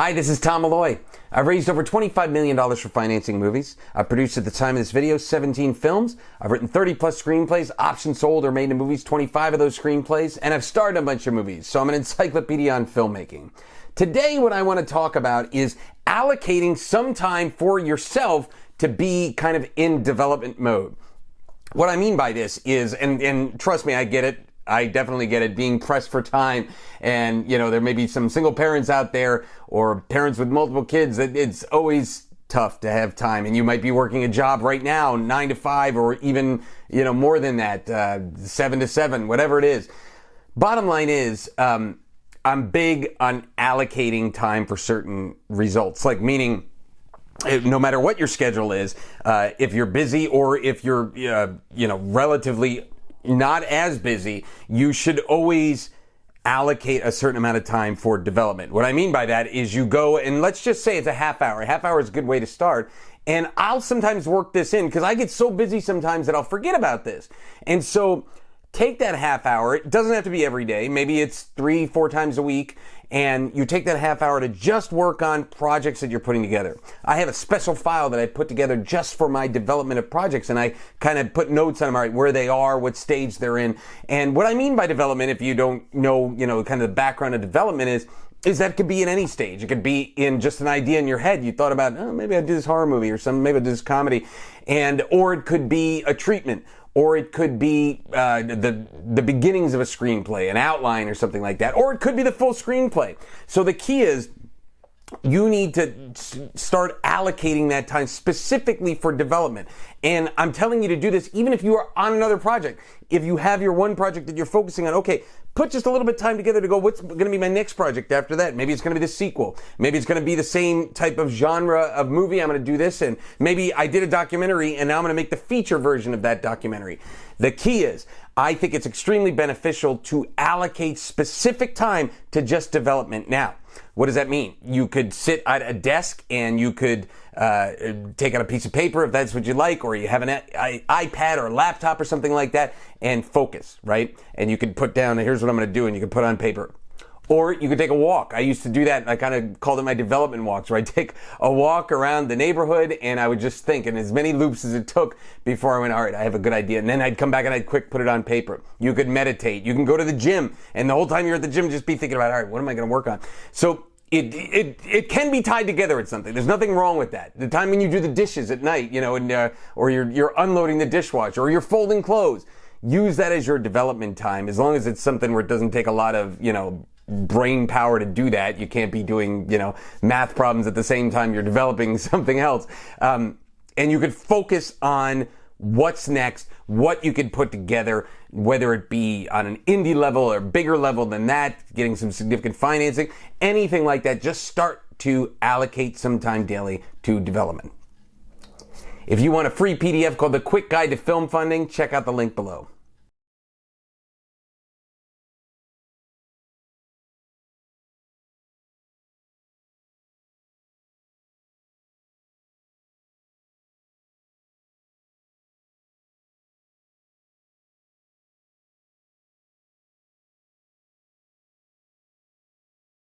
Hi, this is Tom Malloy. I've raised over $25 million for financing movies. I've produced at the time of this video 17 films. I've written 30 plus screenplays, optioned, sold, or made into movies 25 of those screenplays, and I've starred in a bunch of movies, so I'm an encyclopedia on filmmaking. Today, what I want to talk about is allocating some time for yourself to be kind of in development mode. What I mean by this is, and trust me, I get it. I definitely get it, being pressed for time, and there may be some single parents out there or parents with multiple kids that it's always tough to have time, and you might be working a job right now 9 to 5 or even more than that, 7 to 7, whatever it is. Bottom line is, I'm big on allocating time for certain results, like meaning no matter what your schedule is, if you're busy or if you're relatively not as busy, you should always allocate a certain amount of time for development. What I mean by that is you go and let's just say it's a half hour. A half hour is a good way to start. And I'll sometimes work this in because I get so busy sometimes that I'll forget about this. And so take that half hour. It doesn't have to be every day. Maybe it's 3-4 times a week. And you take that half hour to just work on projects that you're putting together. I have a special file that I put together just for my development of projects, and I kind of put notes on them, all right, where they are, what stage they're in. And what I mean by development, if you don't know, kind of the background of development is that it could be in any stage. It could be in just an idea in your head. You thought about, maybe I'll do this horror movie or maybe I'll do this comedy. Or it could be a treatment. Or it could be the beginnings of a screenplay, an outline or something like that. Or it could be the full screenplay. So the key is you need to start allocating that time specifically for development. And I'm telling you to do this even if you are on another project. If you have your one project that you're focusing on, okay, put just a little bit of time together to go, what's going to be my next project after that? Maybe it's going to be the sequel. Maybe it's going to be the same type of genre of movie. I'm going to do this. And maybe I did a documentary and now I'm going to make the feature version of that documentary. The key is, I think it's extremely beneficial to allocate specific time to just development. Now, what does that mean? You could sit at a desk and you could take out a piece of paper if that's what you like, or you have an iPad or a laptop or something like that and focus, right? And you could put down, here's what I'm going to do, and you could put on paper. Or you could take a walk. I used to do that. I kind of called it my development walks, where I'd take a walk around the neighborhood and I would just think, and as many loops as it took before I went, all right, I have a good idea. And then I'd come back and I'd quick put it on paper. You could meditate. You can go to the gym, and the whole time you're at the gym, just be thinking about, all right, what am I going to work on? So it can be tied together with something. There's nothing wrong with that. The time when you do the dishes at night, or you're unloading the dishwasher, or you're folding clothes, use that as your development time, as long as it's something where it doesn't take a lot of, brain power to do that. You can't be doing, math problems at the same time you're developing something else. And you could focus on what's next, what you could put together, whether it be on an indie level or bigger level than that, getting some significant financing, anything like that. Just start to allocate some time daily to development. If you want a free PDF called The Quick Guide to Film Funding, check out the link below.